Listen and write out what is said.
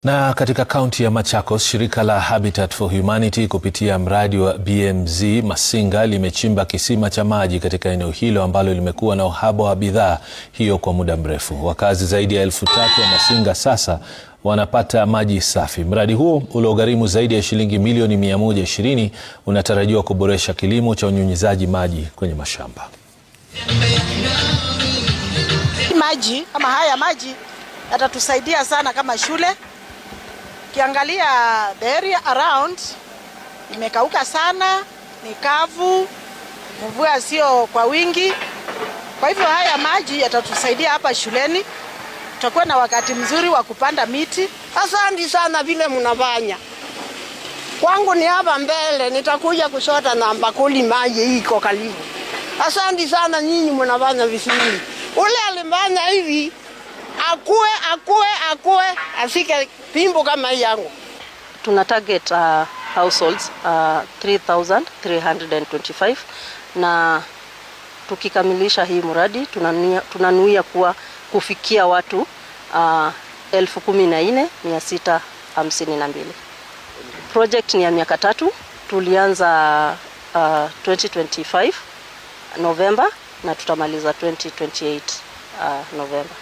Na katika kaunti ya Machakos, shirika la Habitat for Humanity kupitia mradi wa BMZ Masinga limechimba kisima cha maji katika eneo hilo ambalo limekuwa na uhaba wa bidhaa hiyo kwa muda mrefu. Wakazi zaidi ya 3,000 wa Masinga sasa wanapata maji safi. Mradi huo uliogharimu zaidi ya shilingi milioni 120 unatarajiwa kuboresha kilimo cha unyunyizaji maji kwenye mashamba. Maji kama haya maji yatatusaidia sana kama shule. Kiangalia the area around imekauka sana, ni kavu, mvua sio kwa wingi. Kwa hivyo haya maji yatatusaidia hapa shuleni. Tutakuwa na wakati mzuri wa kupanda miti. Asante sana vile mnafanya. Kwangu ni hapa mbele, nitakuja kushota na bakuli maji iko karibu. Asante sana nyinyi mnafanya vizuri. Ule alimfanya hivi akue afike pimbo kama yangu. Tuna target households 3,325 na tukikamilisha hii mradi tunanuia kufikia watu 14,652. Project ni ya miaka 3. Tulianza 2025 November na tutamaliza 2028 November.